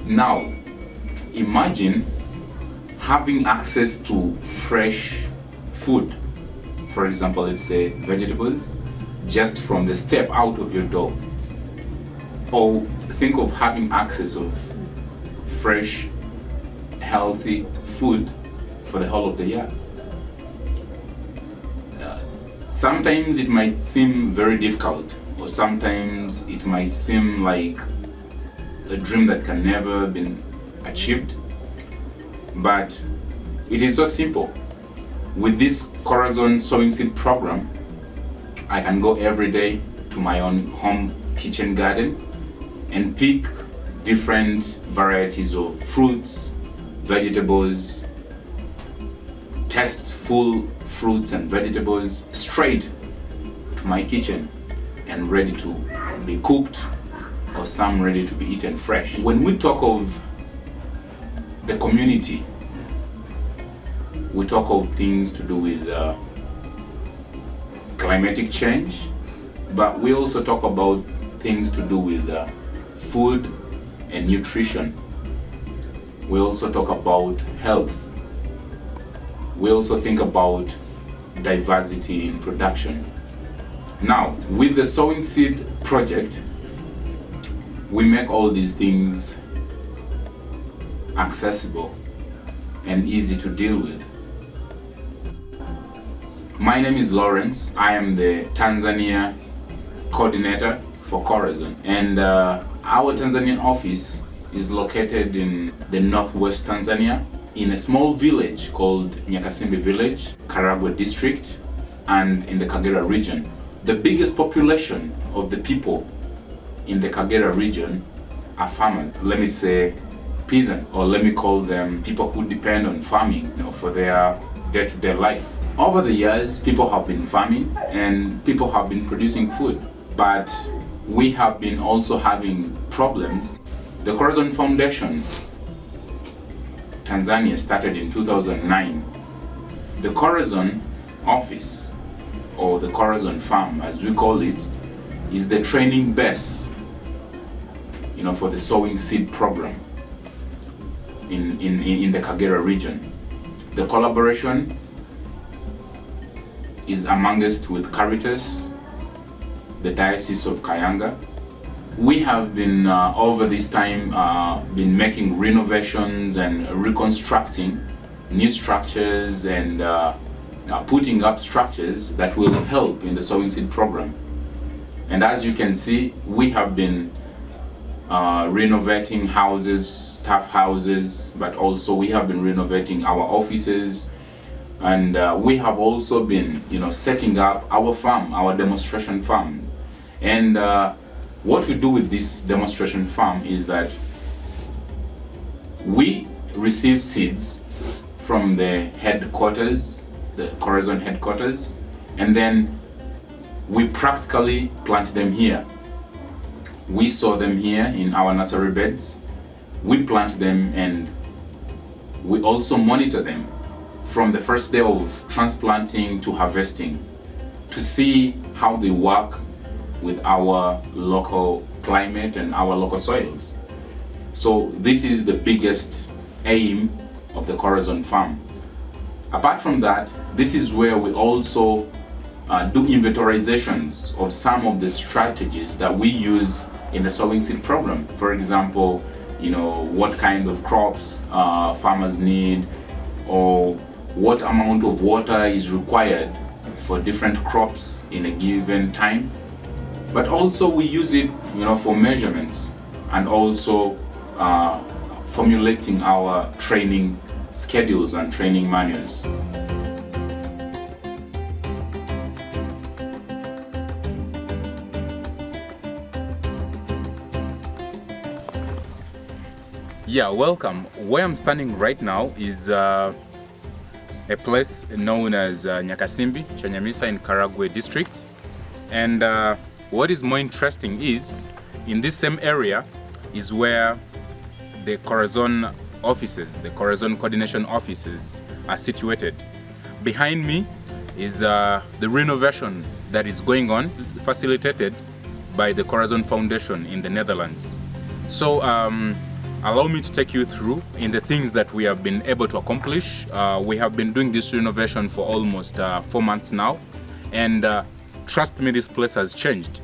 Now, imagine having access to fresh food, for example, let's say vegetables, just from the step out of your door. Or think of having access of fresh, healthy food for the whole of the year. Sometimes it might seem very difficult, or sometimes it might seem like a dream that can never be achieved, but it is so simple. With this Corazon sowing seed program, I can go every day to my own home kitchen garden and pick different varieties of fruits, vegetables, tasteful fruits and vegetables straight to my kitchen and ready to be cooked, or some ready to be eaten fresh. When we talk of the community, we talk of things to do with climatic change, but we also talk about things to do with food and nutrition. We also talk about health. We also think about diversity in production. Now, with the sowing seed project, we make all these things accessible and easy to deal with. My name is Lawrence. I am the Tanzania coordinator for Corazon, and our Tanzanian office is located in the northwest Tanzania, in a small village called Nyakasimbi village, Karagwe district, and in the Kagera region. The biggest population of the people in the Kagera region are farmers. Let me say peasant, or let me call them people who depend on farming, for their day-to-day life. Over the years, people have been farming and people have been producing food, but we have been also having problems. The Corazon Foundation Tanzania started in 2009. The Corazon office, or the Corazon farm as we call it, is the training base for the sowing seed program in the Kagera region. The collaboration is amongst with Caritas, the Diocese of Kayanga. We have been over this time been making renovations and reconstructing new structures and putting up structures that will help in the sowing seed program. And as you can see, we have been renovating houses, staff houses, but also we have been renovating our offices, and we have also been setting up our farm, our demonstration farm. And what we do with this demonstration farm is that we receive seeds from the headquarters, the Corazon headquarters, and then we practically plant them here. We sow them here in our nursery beds, we plant them, and we also monitor them from the first day of transplanting to harvesting to see how they work with our local climate and our local soils. So this is the biggest aim of the Corazon farm. Apart from that, this is where we also do inventorizations of some of the strategies that we use in the sowing seed program. For example, what kind of crops farmers need, or what amount of water is required for different crops in a given time. But also we use it, for measurements, and also formulating our training schedules and training manuals. Yeah, welcome. Where I'm standing right now is a place known as Nyakasimbi, Chanyamisa in Karagwe district. And what is more interesting is, in this same area is where the Corazon offices, the Corazon coordination offices are situated. Behind me is the renovation that is going on, facilitated by the Corazon Foundation in the Netherlands. So allow me to take you through in the things that we have been able to accomplish. We have been doing this renovation for almost 4 months now, and trust me, this place has changed.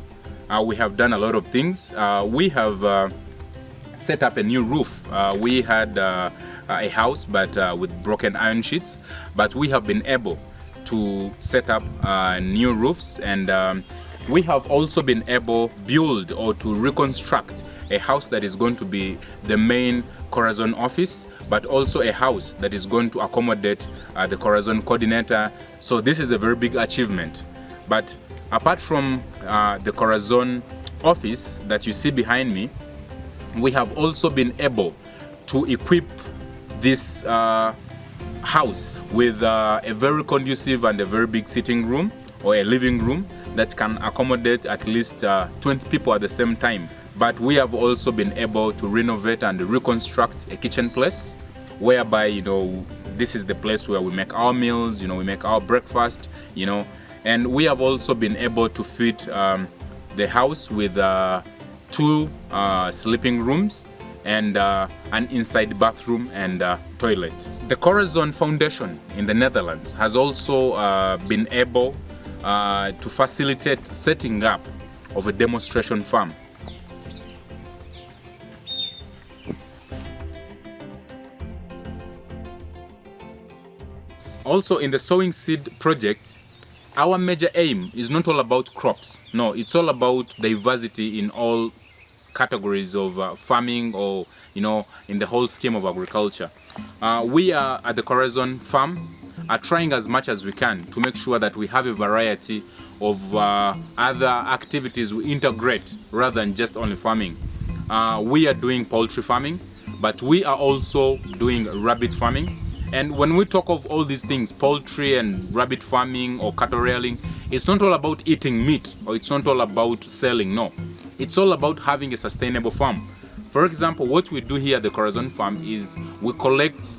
We have done a lot of things. We have set up a new roof. We had a house but with broken iron sheets, but we have been able to set up new roofs, and we have also been able to build or to reconstruct a house that is going to be the main Corazon office, but also a house that is going to accommodate the Corazon coordinator. So this is a very big achievement. But apart from the Corazon office that you see behind me, we have also been able to equip this house with a very conducive and a very big sitting room or a living room that can accommodate at least 20 people at the same time. But we have also been able to renovate and reconstruct a kitchen place whereby, you know, this is the place where we make our meals, you know, we make our breakfast, you know, and we have also been able to fit the house with 2 sleeping rooms and an inside bathroom and toilet. The Corazon Foundation in the Netherlands has also been able to facilitate setting up of a demonstration farm. Also, in the sowing seed project, our major aim is not all about crops. No, it's all about diversity in all categories of farming, or, you know, in the whole scheme of agriculture. We are at the Corazon farm are trying as much as we can to make sure that we have a variety of other activities we integrate rather than just only farming. We are doing poultry farming, but we are also doing rabbit farming. And when we talk of all these things, poultry and rabbit farming or cattle rearing, it's not all about eating meat, or it's not all about selling, no. It's all about having a sustainable farm. For example, what we do here at the Corazon farm is we collect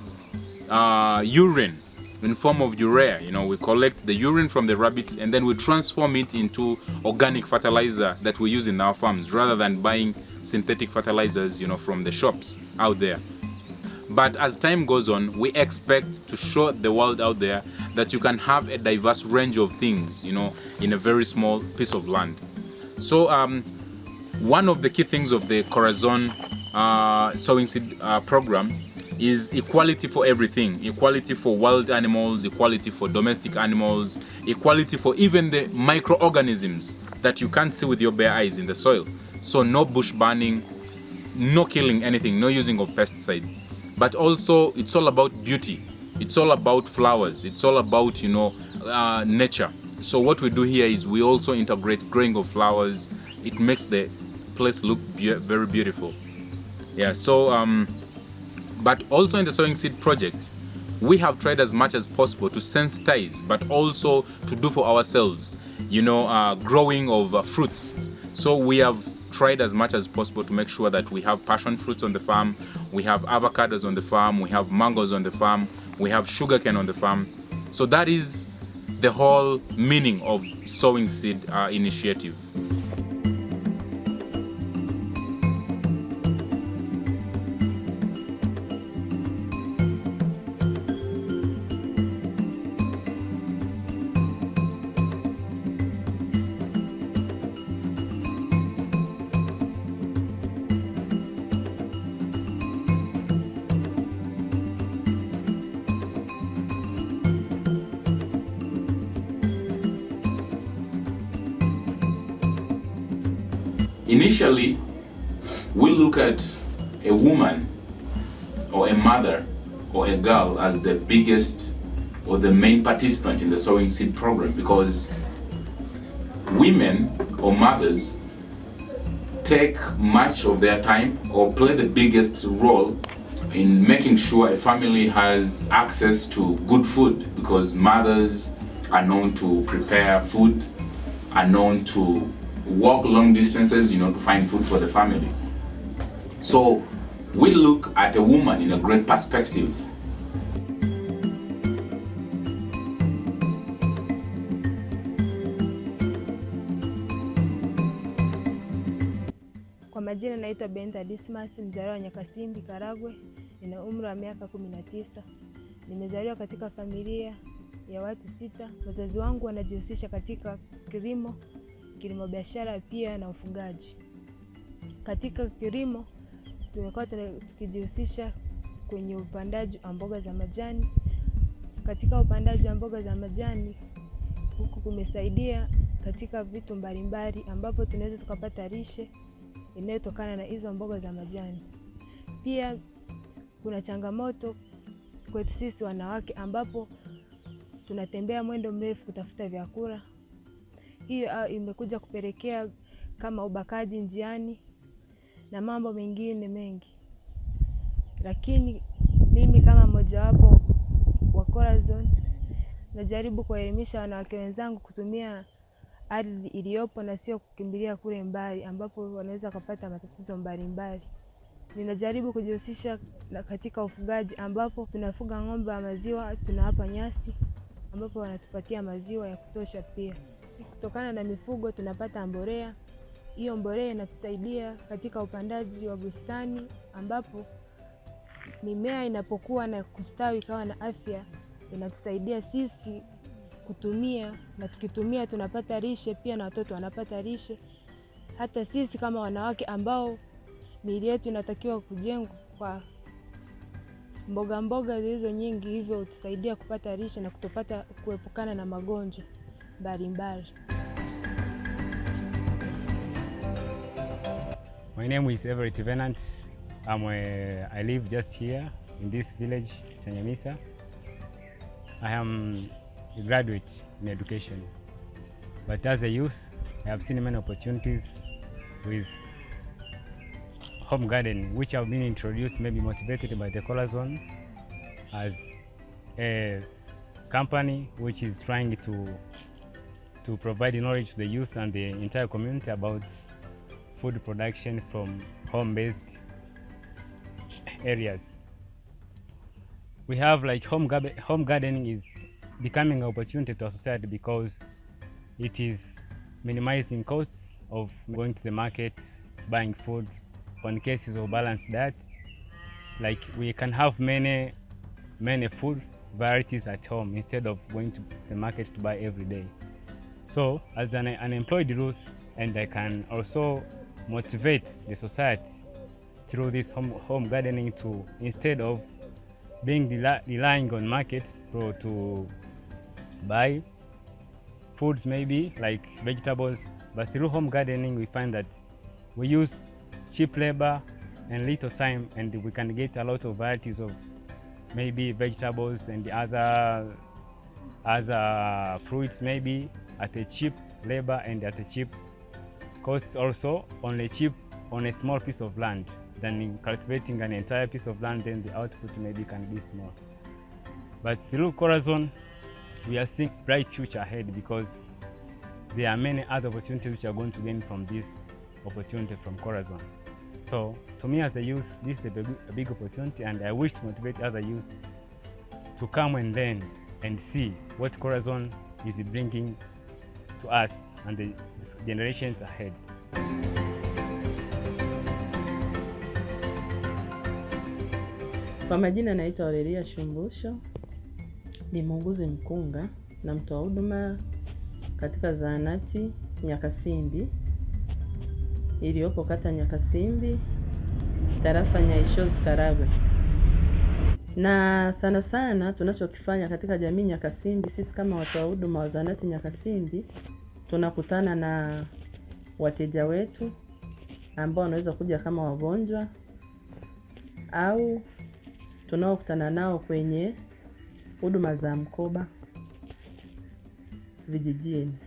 urine in form of urea. You know, we collect the urine from the rabbits and then we transform it into organic fertilizer that we use in our farms, rather than buying synthetic fertilizers, you know, from the shops out there. But as time goes on, we expect to show the world out there that you can have a diverse range of things, you know, in a very small piece of land. So one of the key things of the Corazon sowing seed program is equality for everything. Equality for wild animals, equality for domestic animals, equality for even the microorganisms that you can't see with your bare eyes in the soil. So no bush burning, no killing anything, no using of pesticides. But also it's all about beauty. It's all about flowers. It's all about, you know, nature. So what we do here is we also integrate growing of flowers. It makes the place look very beautiful. Yeah, so but also in the sowing seed project, we have tried as much as possible to sensitize, but also to do for ourselves, you know, growing of fruits. So we have tried as much as possible to make sure that we have passion fruits on the farm, we have avocados on the farm, we have mangoes on the farm, we have sugarcane on the farm. So that is the whole meaning of sowing seed initiative. Initially, we look at a woman or a mother or a girl as the biggest or the main participant in the sowing seed program, because women or mothers take much of their time or play the biggest role in making sure a family has access to good food, because mothers are known to prepare food, are known to walk long distances, you know, to find food for the family. So we look at a woman in a great perspective. Kwa Kwa majina naitwa Benta Dismas, mzaliwa wa Nyakasimbi, Karagwe. Nina umri wa miaka 19. Nimezaliwa katika familia ya watu 6. Wazazi wangu wanajihusisha katika kilimo biashara pia na ufugaji. Katika kilimo tumekuwa tukijihusisha kwenye upandaji wa mboga za majani. Katika upandaji wa mboga za majani huku kumesaidia katika vitu mbalimbali ambapo tunaweza tukapata lishe inayotokana na hizo mboga za majani. Pia kuna changamoto kwetu sisi wanawake ambapo tunatembea mwendo mrefu kutafuta vyakula. Hiyo imekuja kupelekea kama ubakaji njiani na mambo mengine mengi. Lakini mimi kama mojawapo wa Corazon najaribu kuelimisha wanawake wenzangu kutumia ardhi iliyopo na sio kukimbilia kule mbali ambapo wanaweza kupata matatizo mbalimbali. Ninajaribu kujihusisha katika ufugaji ambapo tunafuga ng'ombe wa maziwa, tunawapa nyasi ambapo wanatupatia maziwa ya kutosha pia. Kutokana na mifugo tunapata mbolea. Hiyo mbolea inatusaidia katika upandaji wa bustani ambapo mimea inapokuwa na kustawi kawa na afya inatusaidia sisi kutumia, na tukitumia tunapata lishe pia na watoto wanapata lishe. Hata sisi kama wanawake ambao miili yetu inatakiwa kujengwa kwa mboga zilizo nyingi, hivyo hutusaidia kupata lishe na kuepukana na magonjwa mbalimbali. My name is Everett Venant. I live just here in this village, Chanyamisa. I am a graduate in education, but as a youth, I have seen many opportunities with home gardening, which have been introduced, maybe motivated by the Corazon as a company which is trying to provide knowledge to the youth and the entire community about food production from home-based areas. We have like home gardening is becoming an opportunity to our society because it is minimizing costs of going to the market, buying food. On cases of balanced diet, like we can have many food varieties at home instead of going to the market to buy every day. So as an unemployed youth, and I can also motivate the society through this home gardening to, instead of being relying on markets to buy foods, maybe like vegetables, but through home gardening we find that we use cheap labor and little time, and we can get a lot of varieties of maybe vegetables and other fruits, maybe at a cheap labor and at a cheap cost, also on a small piece of land. Than in cultivating an entire piece of land, then the output maybe can be small. But through Corazon, we are seeing bright future ahead because there are many other opportunities which are going to gain from this opportunity from Corazon. So to me as a youth, this is a big opportunity, and I wish to motivate other youth to come and learn and see what Corazon is bringing to us and the generations ahead. Kwa majina naitwa Aurelia Shumbusho, ni muuguzi mkunga na mtoa huduma katika zahanati Nyakasimbi iliyopo kata Nyakasimbi, tarafa Nyaishozi, Karagwe. Na sana sana tunachokifanya katika jamii Nyakasimbi, sisi kama watoa huduma wa zahanati Nyakasimbi tunakutana na wateja wetu ambao wanaweza kuja kama wagonjwa au tunaokutana nao kwenye huduma za mkoba vijijini.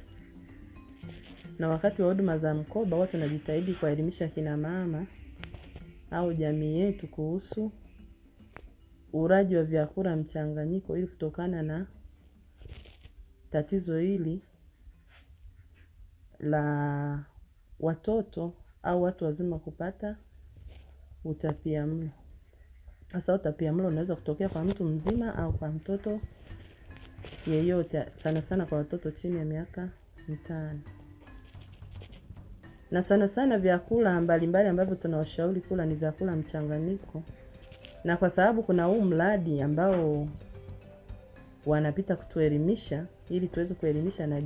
Na wakati wa huduma za mkoba watu tunajitahidi kuelimisha kina mama au jamii yetu kuhusu ulaji wa vyakula mchanganyiko ili kutokana na tatizo hili la watoto au watu wazima kupata utapiamlo. Hasa utapiamlo unaweza kutokea kwa mtu mzima au kwa mtoto yeyote, sana sana kwa watoto chini ya miaka 5. na sana sana vyakula mbalimbali ambavyo tunawashauri kula ni vyakula mchanganyiko. Na kwa sababu kuna huu mradi ambao wanapita kutuelimisha ili tuweze kuelimisha na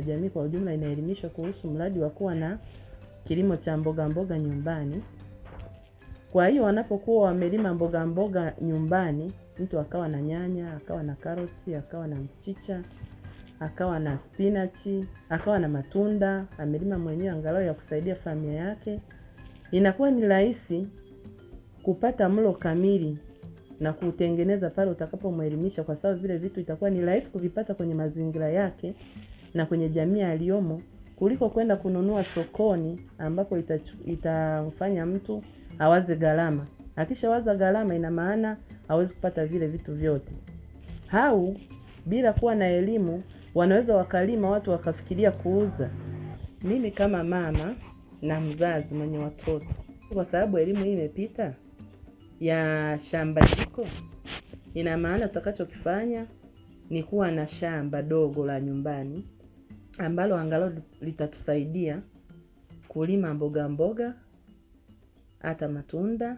jamii kwa ujumla inaelimishwa kuhusu mradi wa kuwa na kilimo cha mboga mboga nyumbani. Kwa hiyo wanapokuwa wamelima mboga mboga nyumbani, mtu akawa na nyanya, akawa na karoti, akawa na mchicha, akawa na spinachi, akawa na matunda, amelima mwenyewe angalau ya kusaidia familia yake, inakuwa ni rahisi kupata mlo kamili na kutengeneza pale utakapomwelimisha, kwa sababu vile vitu itakuwa ni rahisi kuvipata kwenye mazingira yake na kwenye jamii aliyomo, kuliko kwenda kununua sokoni ambapo itamfanya mtu awaze gharama. Akishawaza gharama, ina maana hawezi kupata vile vitu vyote. Au bila kuwa na elimu, wanaweza wakalima watu wakafikiria kuuza. Mimi kama mama na mzazi mwenye watoto, kwa sababu elimu hii imepita ya shamba jiko, ina maana tutakachokifanya ni kuwa na shamba dogo la nyumbani ambalo angalau litatusaidia kulima mboga mboga, hata matunda.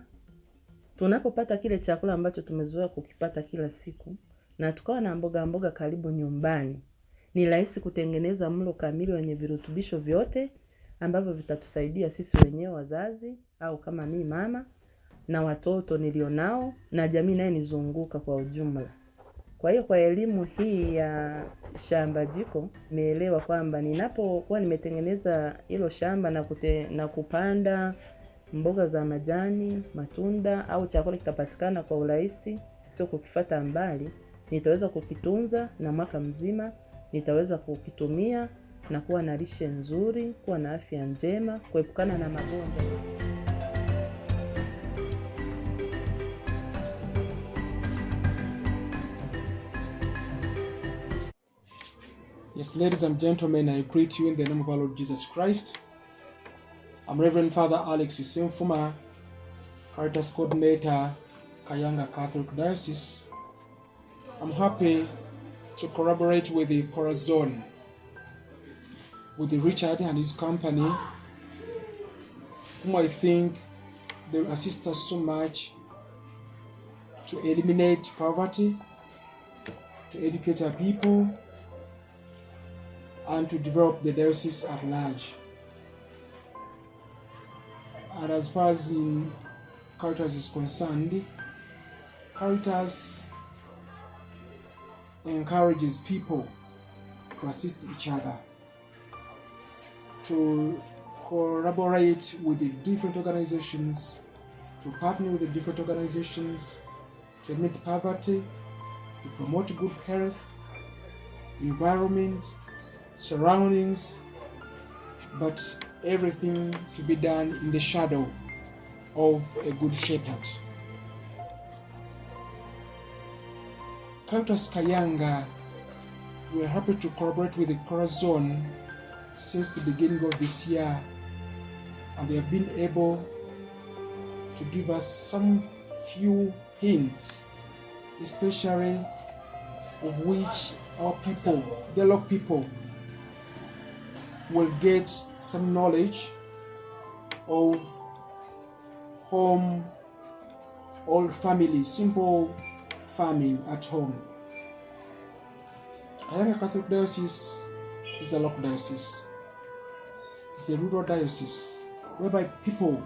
Tunapopata kile chakula ambacho tumezoea kukipata kila siku na tukawa na mboga mboga karibu nyumbani, ni rahisi kutengeneza mlo kamili wenye virutubisho vyote ambavyo vitatusaidia sisi wenyewe wazazi, au kama mimi mama na watoto nilionao na jamii naye nizunguka kwa ujumla. Kwa hiyo kwa elimu hii ya shamba jiko, nimeelewa kwamba ninapokuwa nimetengeneza hilo shamba na kupanda mboga za majani, matunda au chakula kitapatikana kwa urahisi, sio kukifuata mbali, nitaweza kukitunza na mwaka mzima nitaweza kukitumia na kuwa na lishe nzuri, kuwa na afya njema, kuepukana na magonjwa. Yes, ladies and gentlemen, I greet you in the name of our Lord Jesus Christ. I'm Reverend Father Alex Isimfuma, Caritas Coordinator, Kayanga Catholic Diocese. I'm happy to collaborate with the Corazon, with the Richard and his company, whom I think they will assist us so much to eliminate poverty, to educate our people, and to develop the diocese at large. And as far as in Caritas is concerned, Caritas encourages people to assist each other, to collaborate with the different organizations, to partner with the different organizations, to eliminate poverty, to promote good health, environment, surroundings, but everything to be done in the shadow of a good shepherd. Caritas Kayanga, we are happy to collaborate with the Corazon since the beginning of this year, and they have been able to give us some few hints, especially of which our people, the local people, will get some knowledge of home or family, simple farming at home. Kayanga Catholic Diocese is a local diocese. It's a rural diocese whereby people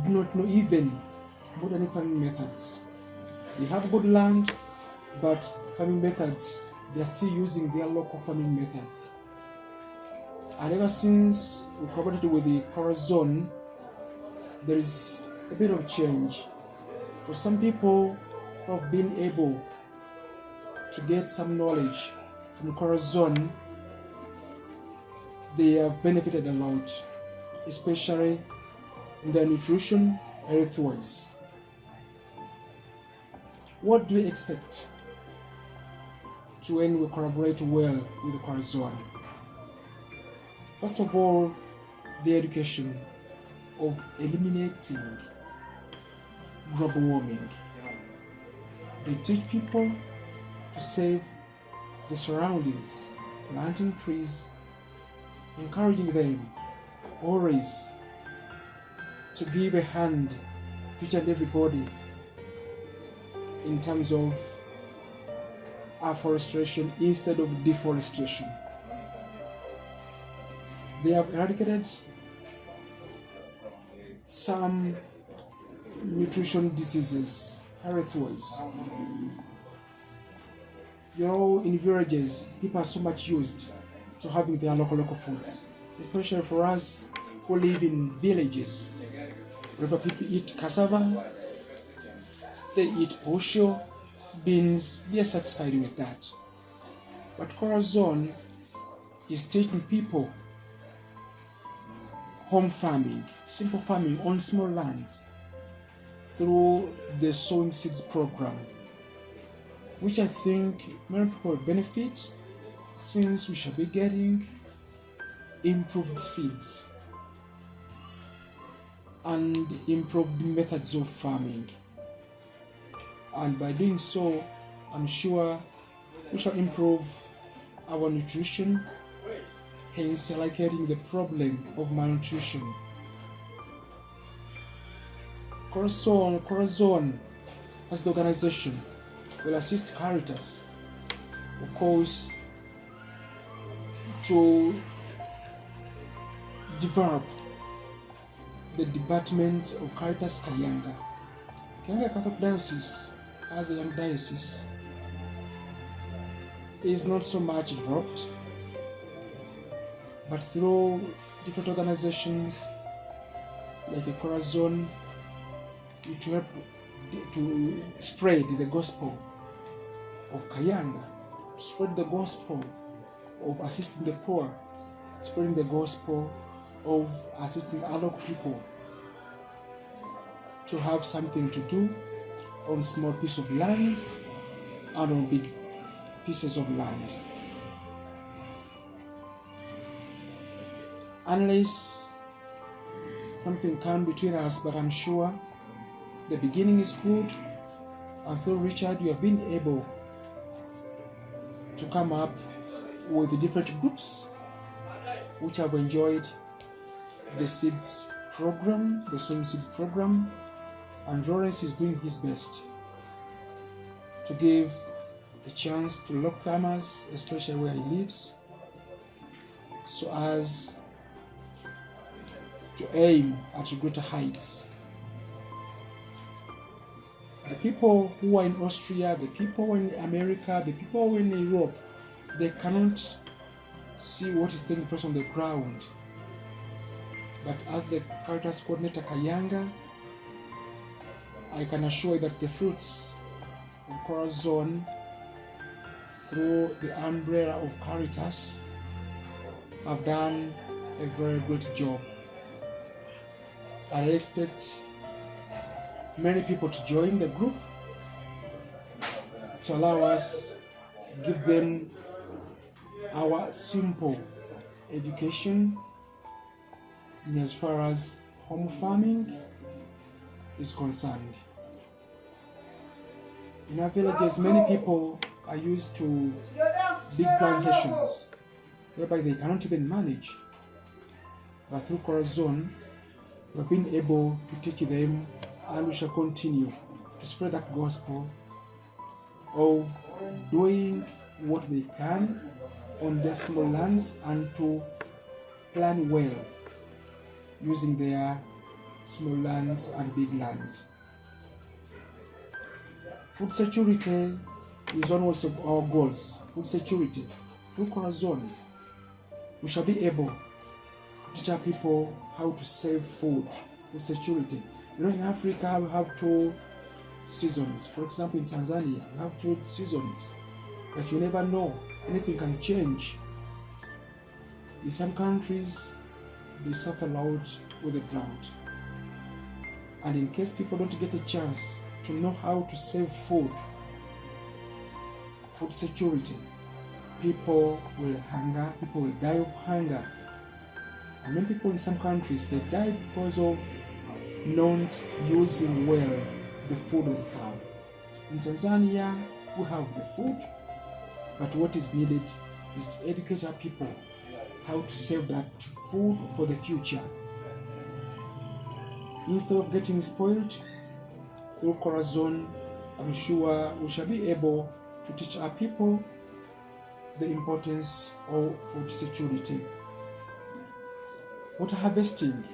do not know even modern farming methods. They have good land, but farming methods, they are still using their local farming methods. And ever since we collaborated with the Corazon, there is a bit of change. For some people who have been able to get some knowledge from Corazon, they have benefited a lot, especially in their nutrition, health-wise. What do we expect when we collaborate well with the Corazon? First of all, the education of eliminating global warming. They teach people to save the surroundings, planting trees, encouraging them always to give a hand to each and everybody in terms of afforestation instead of deforestation. They have eradicated some nutrition diseases, health-wise. You know, in villages, people are so much used to having their local foods, especially for us who live in villages. Wherever people eat cassava, they eat osho, beans, they are satisfied with that. But Corazon is teaching people home farming, simple farming on small lands through the sowing seeds program, which I think many people will benefit, since we shall be getting improved seeds and improved methods of farming. And by doing so, I'm sure we shall improve our nutrition, hence eradicating the problem of malnutrition. Corazon as the organization will assist Caritas, of course, to develop the department of Caritas Kayanga. Kayanga Catholic Diocese, as a young diocese, is not so much developed, but through different organizations like a Corazon, it will help to spread the gospel of Kayanga, spread the gospel of assisting the poor, spreading the gospel of assisting other people to have something to do on small pieces of land and on big pieces of land. Unless something come between us, but I'm sure the beginning is good, and through Richard you have been able to come up with the different groups which have enjoyed the seeds program, the sowing seeds program, and Lawrence is doing his best to give a chance to local farmers, especially where he lives, so as to aim at greater heights. The people who are in Austria, the people in America, the people in Europe, they cannot see what is taking place on the ground. But as the Caritas coordinator Kayanga, I can assure you that the fruits of Corazon through the umbrella of Caritas have done a very good job. I expect many people to join the group to allow us give them our simple education in as far as home farming is concerned. In our villages, many people are used to big plantations whereby they cannot even manage. But through Corazon, we have been able to teach them, and we shall continue to spread that gospel of doing what they can on their small lands and to plan well using their small lands and big lands. Food security is one of our goals. Food security. Through Corazon, we shall be able to teach our people how to save food security. You know, in Africa we have 2 seasons. For example, in Tanzania we have 2 seasons, but you never know, anything can change. In some countries they suffer a lot with the drought, and in case people don't get a chance to know how to save food security, people will hunger, people will die of hunger. And many people in some countries, they die because of not using well the food we have. In Tanzania, we have the food, but what is needed is to educate our people how to save that food for the future. instead of getting spoiled, through Corazon, I'm sure we shall be able to teach our people the importance of food security. Water harvesting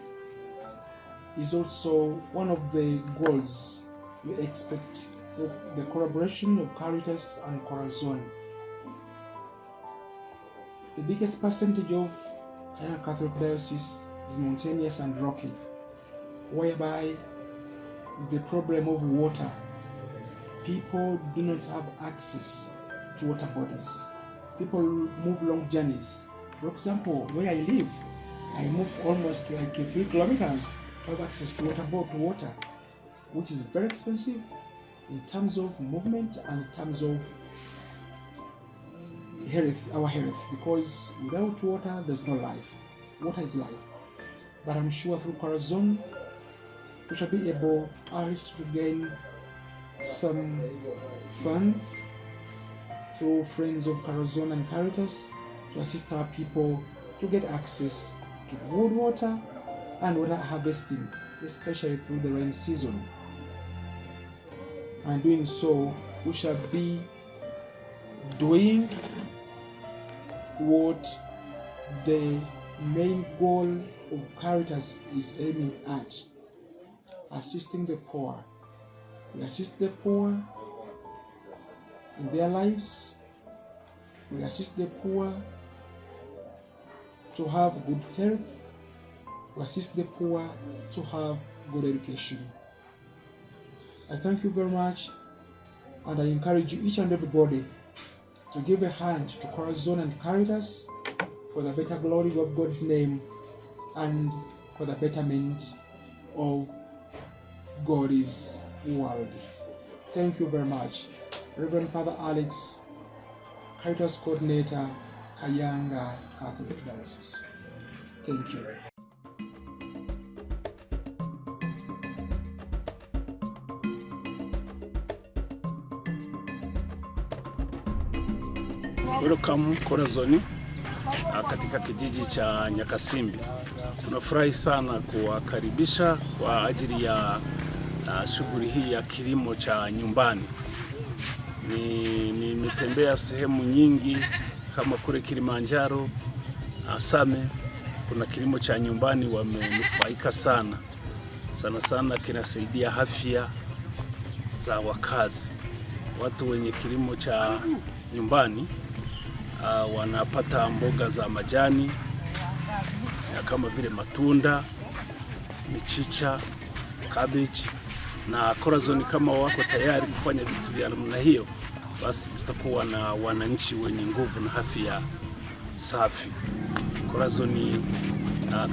is also one of the goals we expect through the collaboration of Caritas and Corazon. The biggest percentage of Kenya Catholic Diocese is mountainous and rocky, whereby the problem of water, people do not have access to water bodies. People move long journeys. For example, where I live, I move almost like 3 kilometers to have access to water, which is very expensive in terms of movement and in terms of our health, because without water there's no life. Water is life. But I'm sure through Corazon we shall be able at least to gain some funds through friends of Corazon and Caritas to assist our people to get access to good water and water harvesting, especially through the rain season. And doing so, we shall be doing what the main goal of Caritas is aiming at: assisting the poor. We assist the poor in their lives. We assist the poor to have good health. We assist the poor to have good education. I thank you very much, and I encourage you, each and everybody, to give a hand to Corazon and Caritas for the better glory of God's name and for the betterment of God's world. Thank you very much. Reverend Father Alex, Caritas Coordinator, Kayanga Catholic Diocese. Thank you. Welcome Corazon katika kijiji cha Nyakasimbi. Tunafurahi sana kuwakaribisha kwa ajili ya shughuli hii ya kilimo cha nyumbani. Nimetembea sehemu nyingi kama kule Kilimanjaro, Same, kuna kilimo cha nyumbani, wamenufaika sana. Sana kinasaidia afya za wakazi. Watu wenye kilimo cha nyumbani wanapata mboga za majani kama vile matunda, michicha, cabbage, na Corazon kama wako tayari kufanya vitu vya namna hiyo, basi tutakuwa na wananchi wenye nguvu na afya safi. Corazon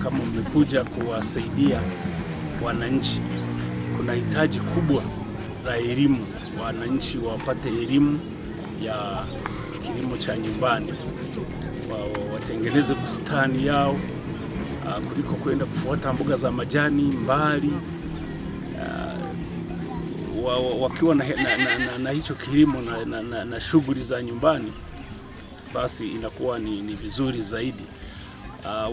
kama mmekuja kuwasaidia wananchi, kuna hitaji kubwa la elimu, wananchi wapate elimu ya kilimo cha nyumbani, watengeneze bustani yao kuliko kwenda kufuata mboga za majani mbali. Wakiwa na hicho kilimo na shughuli za nyumbani, basi inakuwa ni vizuri zaidi.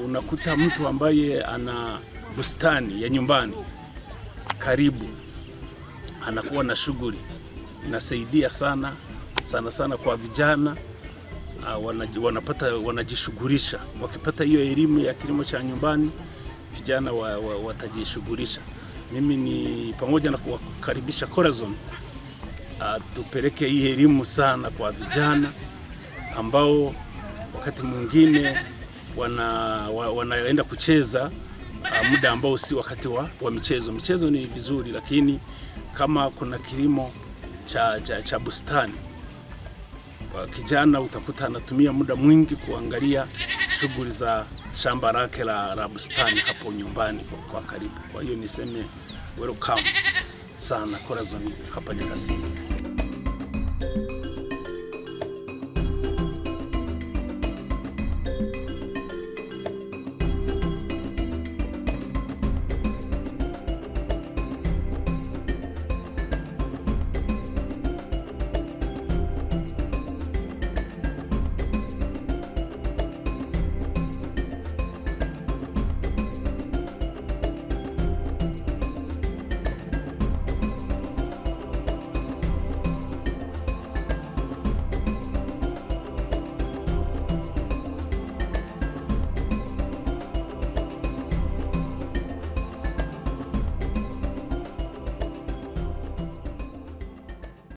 Unakuta mtu ambaye ana bustani ya nyumbani karibu, anakuwa na shughuli, inasaidia sana kwa vijana. Wanajishughulisha. Wakipata hiyo elimu ya kilimo cha nyumbani, vijana watajishughulisha. Mimi ni pamoja na kuwakaribisha Corazon, tupeleke hii elimu sana kwa vijana ambao wakati mwingine wanaenda kucheza muda ambao si wakati wa michezo. Michezo ni vizuri, lakini kama kuna kilimo cha bustani, kijana utakuta anatumia muda mwingi kuangalia shughuli za shamba lake la bustani hapo nyumbani kwa karibu. Kwa hiyo niseme welcome sana Corazon hapa Nyakasimbi.